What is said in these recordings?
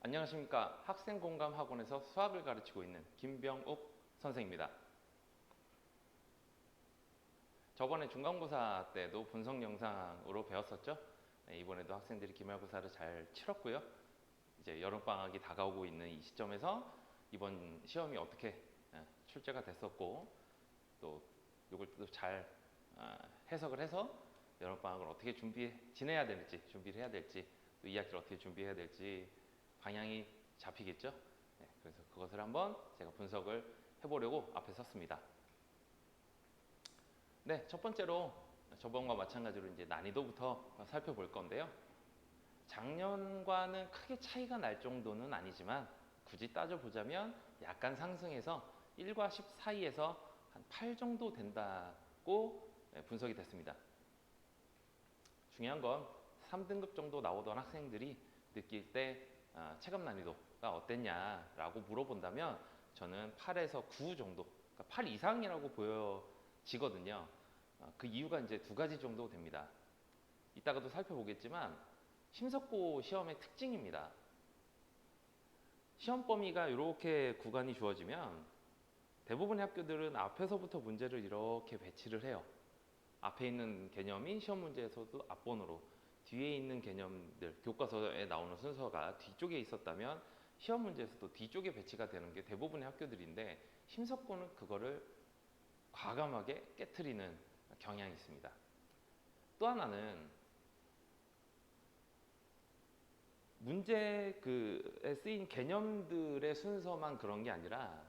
안녕하십니까. 학생공감학원에서 수학을 가르치고 있는 김병욱 선생입니다. 저번에 중간고사 때도 분석 영상으로 배웠었죠. 네, 이번에도 학생들이 기말고사를 잘 치렀고요. 이제 여름방학이 다가오고 있는 이 시점에서 이번 시험이 어떻게 출제가 됐었고 또 이걸 또 잘 해석을 해서 여름방학을 어떻게 지내야 될지, 준비를 해야 될지, 또 이학기를 어떻게 준비해야 될지 방향이 잡히겠죠. 네, 그래서 그것을 한번 제가 분석을 해보려고 앞에 섰습니다. 네, 첫 번째로 저번과 마찬가지로 이제 난이도부터 살펴볼 건데요. 작년과는 크게 차이가 날 정도는 아니지만 굳이 따져보자면 약간 상승해서 1과 10 사이에서 한 8 정도 된다고 분석이 됐습니다. 중요한 건 3등급 정도 나오던 학생들이 느낄 때 체감 난이도가 어땠냐라고 물어본다면 저는 8에서 9 정도, 그러니까 8 이상이라고 보여지거든요. 그 이유가 이제 두 가지 정도 됩니다. 이따가도 살펴보겠지만 심석고 시험의 특징입니다. 시험 범위가 이렇게 구간이 주어지면 대부분의 학교들은 앞에서부터 문제를 이렇게 배치를 해요. 앞에 있는 개념이 시험 문제에서도 앞번호로, 뒤에 있는 개념들, 교과서에 나오는 순서가 뒤쪽에 있었다면 시험 문제에서도 뒤쪽에 배치가 되는 게 대부분의 학교들인데 심석고는 그거를 과감하게 깨트리는 경향이 있습니다. 또 하나는 문제에 쓰인 개념들의 순서만 그런 게 아니라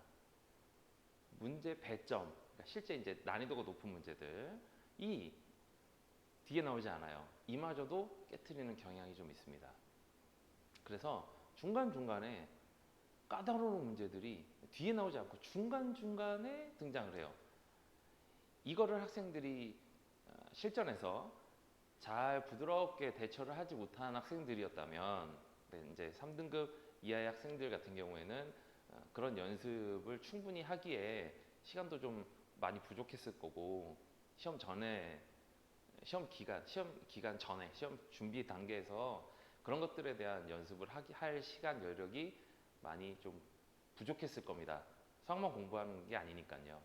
문제 배점, 그러니까 실제 이제 난이도가 높은 문제들이 뒤에 나오지 않아요. 이마저도 깨트리는 경향이 좀 있습니다. 그래서 중간중간에 까다로운 문제들이 뒤에 나오지 않고 중간중간에 등장을 해요. 이거를 학생들이 실전에서 잘 부드럽게 대처를 하지 못한 학생들이었다면 이제 3등급 이하의 학생들 같은 경우에는 그런 연습을 충분히 하기에 시간도 좀 많이 부족했을 거고 시험 기간 전에 시험 준비 단계에서 그런 것들에 대한 연습을 할 시간 여력이 많이 좀 부족했을 겁니다. 수학만 공부하는 게 아니니까요.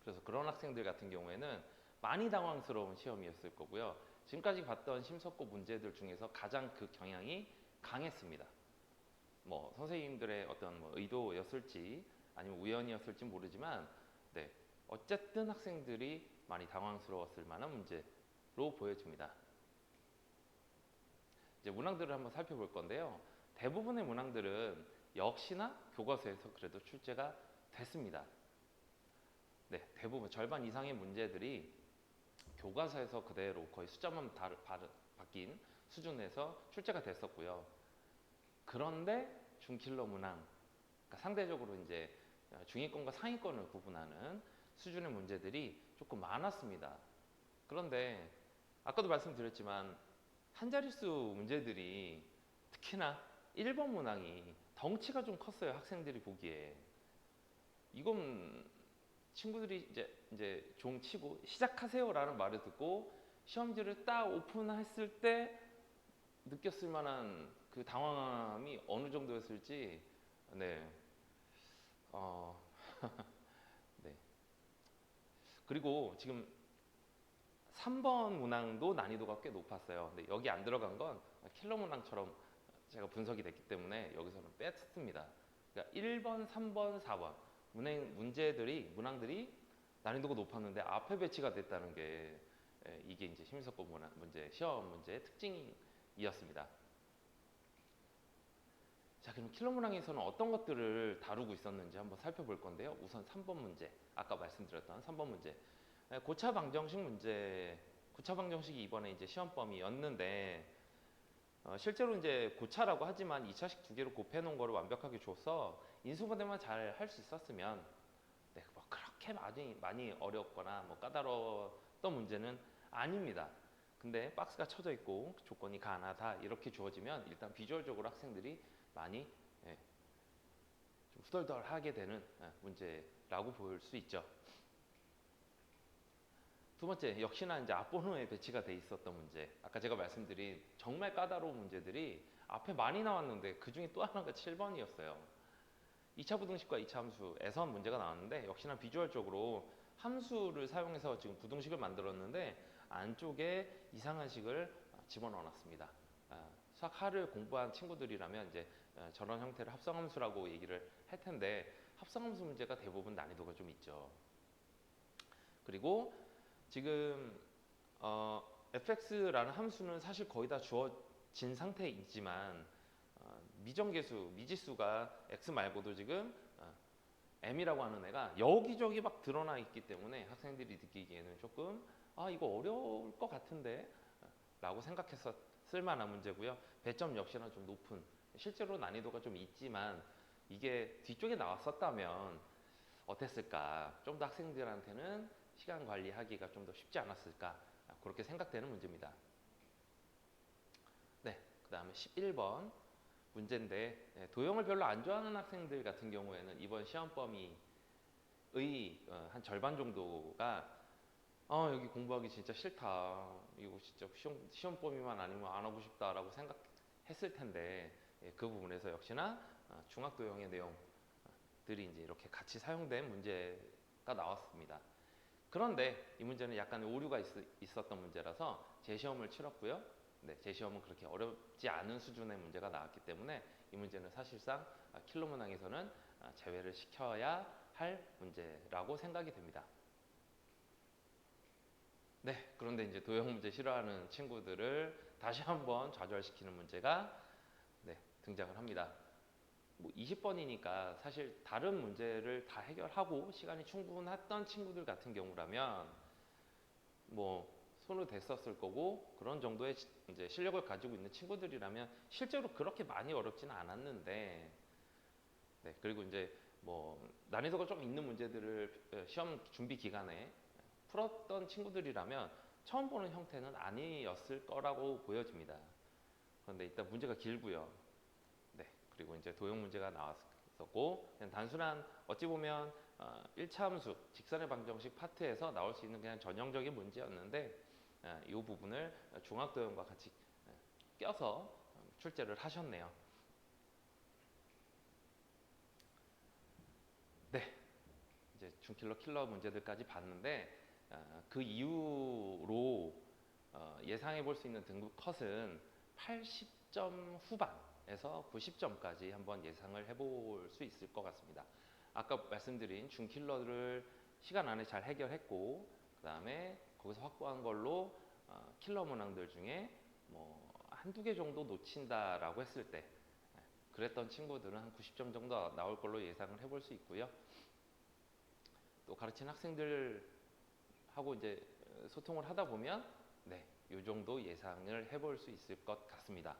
그래서 그런 학생들 같은 경우에는 많이 당황스러운 시험이었을 거고요. 지금까지 봤던 심석고 문제들 중에서 가장 그 경향이 강했습니다. 뭐 선생님들의 어떤 뭐 의도였을지 아니면 우연이었을지 모르지만 네, 어쨌든 학생들이 많이 당황스러웠을 만한 문제로 보여집니다. 이제 문항들을 한번 살펴볼 건데요. 대부분의 문항들은 역시나 교과서에서 그래도 출제가 됐습니다. 네, 대부분 절반 이상의 문제들이 교과서에서 그대로 거의 숫자만 바뀐 수준에서 출제가 됐었고요. 그런데 중킬러 문항, 그러니까 상대적으로 이제 중위권과 상위권을 구분하는 수준의 문제들이 조금 많았습니다. 그런데 아까도 말씀드렸지만 한 자릿수 문제들이 특히나 1번 문항이 덩치가 좀 컸어요. 학생들이 보기에. 이건 친구들이 이제 종 치고 시작하세요라는 말을 듣고 시험지를 딱 오픈했을 때 느꼈을 만한 그 당황함이 어느 정도였을지 네. 어, 네. 그리고 지금 3번 문항도 난이도가 꽤 높았어요. 근데 여기 안 들어간 건 킬러 문항처럼 제가 분석이 됐기 때문에 여기서는 뺐습니다. 그러니까 1번, 3번, 4번 문항들이 난이도가 높았는데 앞에 배치가 됐다는 게 이게 이제 심리석고 문제, 시험 문제의 특징이었습니다. 자, 그럼 킬러 문항에서는 어떤 것들을 다루고 있었는지 한번 살펴볼 건데요. 우선 3번 문제, 아까 말씀드렸던 3번 문제. 고차 방정식이 이번에 이제 시험 범위였는데 실제로 이제 고차라고 하지만 2차식 두 개로 곱해 놓은 거를 완벽하게 줘서 인수분해만 잘 할 수 있었으면 네, 뭐 그렇게 많이 어렵거나 뭐 까다로웠던 문제는 아닙니다. 근데 박스가 쳐져 있고 조건이 가난하다 이렇게 주어지면 일단 비주얼적으로 학생들이 많이 좀 후덜덜하게 되는 문제라고 볼 수 있죠. 두 번째, 역시나 이제 앞번호에 배치가 돼 있었던 문제. 아까 제가 말씀드린 정말 까다로운 문제들이 앞에 많이 나왔는데 그 중에 또 하나가 7번이었어요. 2차 부등식과 2차 함수에서 문제가 나왔는데 역시나 비주얼적으로 함수를 사용해서 지금 부등식을 만들었는데 안쪽에 이상한 식을 집어넣어 놨습니다. 수학 하를 공부한 친구들이라면 이제 저런 형태를 합성함수라고 얘기를 할 텐데 합성함수 문제가 대부분 난이도가 좀 있죠. 그리고 지금 fx라는 함수는 사실 거의 다 주어진 상태이지만 미정계수, 미지수가 x 말고도 지금 m이라고 하는 애가 여기저기 막 드러나 있기 때문에 학생들이 느끼기에는 조금 이거 어려울 것 같은데 라고 생각해서 쓸만한 문제고요. 배점 역시나 좀 높은, 실제로 난이도가 좀 있지만 이게 뒤쪽에 나왔었다면 어땠을까, 좀 더 학생들한테는 시간 관리하기가 좀 더 쉽지 않았을까, 그렇게 생각되는 문제입니다. 네, 그 다음에 11번 문제인데 도형을 별로 안 좋아하는 학생들 같은 경우에는 이번 시험 범위의 한 절반 정도가 여기 공부하기 진짜 싫다, 이거 진짜 시험 범위만 아니면 안 하고 싶다라고 생각했을 텐데 그 부분에서 역시나 중학도형의 내용들이 이제 이렇게 같이 사용된 문제가 나왔습니다. 그런데 이 문제는 약간 오류가 있었던 문제라서 재시험을 치렀고요. 네, 재시험은 그렇게 어렵지 않은 수준의 문제가 나왔기 때문에 이 문제는 사실상 킬러 문항에서는 제외를 시켜야 할 문제라고 생각이 됩니다. 네, 그런데 이제 도형 문제 싫어하는 친구들을 다시 한번 좌절시키는 문제가 등장을 합니다. 20번이니까 사실 다른 문제를 다 해결하고 시간이 충분했던 친구들 같은 경우라면 손을 댔었을 거고, 그런 정도의 이제 실력을 가지고 있는 친구들이라면 실제로 그렇게 많이 어렵지는 않았는데, 그리고 이제 난이도가 좀 있는 문제들을 시험 준비 기간에 풀었던 친구들이라면 처음 보는 형태는 아니었을 거라고 보여집니다. 그런데 일단 문제가 길고요. 그리고 이제 도형 문제가 나왔었고, 그냥 단순한 어찌 보면 1차 함수 직선의 방정식 파트에서 나올 수 있는 그냥 전형적인 문제였는데 이 부분을 중학도형과 같이 껴서 출제를 하셨네요. 네, 이제 중킬러 킬러 문제들까지 봤는데 그 이후로 예상해 볼 수 있는 등급 컷은 80점 후반에서 90점까지 한번 예상을 해볼 수 있을 것 같습니다. 아까 말씀드린 중킬러를 시간 안에 잘 해결했고, 그 다음에 거기서 확보한 걸로 킬러 문항들 중에 한두 개 정도 놓친다라고 했을 때 그랬던 친구들은 한 90점 정도 나올 걸로 예상을 해볼 수 있고요. 또 가르친 학생들하고 이제 소통을 하다 보면 이 정도 예상을 해볼 수 있을 것 같습니다.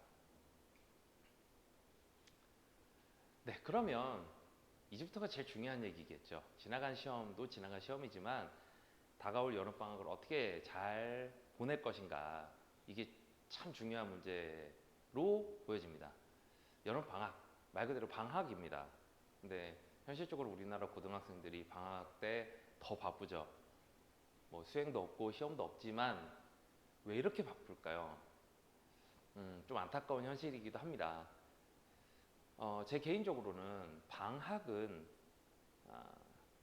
그러면 이제부터가 제일 중요한 얘기겠죠. 지나간 시험도 지나간 시험이지만 다가올 여름방학을 어떻게 잘 보낼 것인가, 이게 참 중요한 문제로 보여집니다. 여름방학, 말 그대로 방학입니다. 근데 현실적으로 우리나라 고등학생들이 방학 때 더 바쁘죠. 수행도 없고 시험도 없지만 왜 이렇게 바쁠까요? 좀 안타까운 현실이기도 합니다. 제 개인적으로는 방학은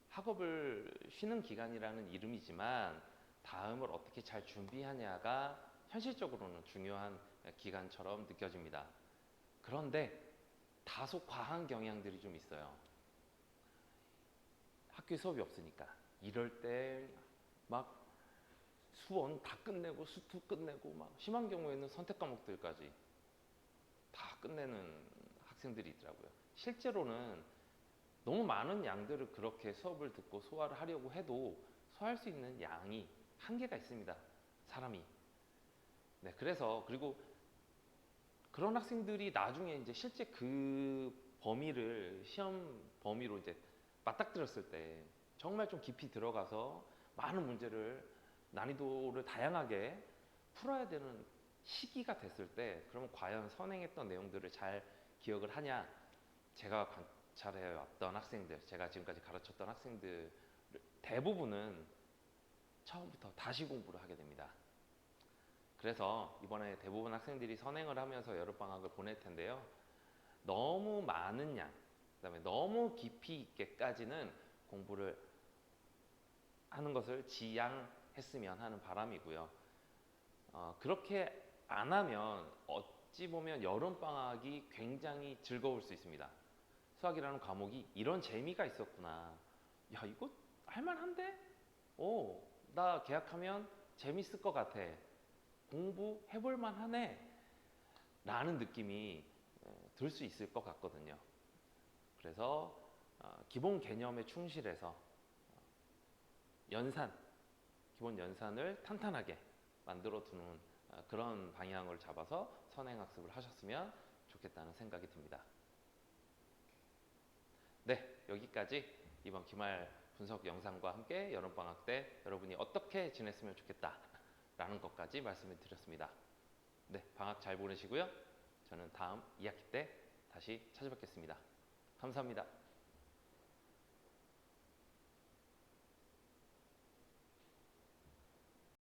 학업을 쉬는 기간이라는 이름이지만 다음을 어떻게 잘 준비하냐가 현실적으로는 중요한 기간처럼 느껴집니다. 그런데 다소 과한 경향들이 좀 있어요. 학교 수업이 없으니까 이럴 때 막 수원 다 끝내고 수투 끝내고 막 심한 경우에는 선택 과목들까지 다 끝내는 학생들이 있더라고요. 실제로는 너무 많은 양들을 그렇게 수업을 듣고 소화를 하려고 해도 소화할 수 있는 양이 한계가 있습니다. 사람이. 그래서 그리고 그런 학생들이 나중에 이제 실제 그 범위를 시험 범위로 이제 맞닥뜨렸을 때 정말 좀 깊이 들어가서 많은 문제를 난이도를 다양하게 풀어야 되는 시기가 됐을 때 그러면 과연 선행했던 내용들을 잘 기억을 하냐, 제가 관찰해왔던 학생들, 제가 지금까지 가르쳤던 학생들 대부분은 처음부터 다시 공부를 하게 됩니다. 그래서 이번에 대부분 학생들이 선행을 하면서 여름방학을 보낼 텐데요. 너무 많은 양, 그다음에 너무 깊이 있게까지는 공부를 하는 것을 지양했으면 하는 바람이고요. 그렇게 안 하면 어찌 보면 여름방학이 굉장히 즐거울 수 있습니다. 수학이라는 과목이 이런 재미가 있었구나. 야, 이거 할만한데? 오, 나 계약하면 재밌을 것 같아. 공부해볼 만하네. 라는 느낌이 들 수 있을 것 같거든요. 그래서 기본 개념에 충실해서 기본 연산을 탄탄하게 만들어 두는 그런 방향을 잡아서 선행학습을 하셨으면 좋겠다는 생각이 듭니다. 네, 여기까지 이번 기말 분석 영상과 함께 여름방학 때 여러분이 어떻게 지냈으면 좋겠다 라는 것까지 말씀을 드렸습니다. 네, 방학 잘 보내시고요. 저는 다음 2학기 때 다시 찾아뵙겠습니다. 감사합니다.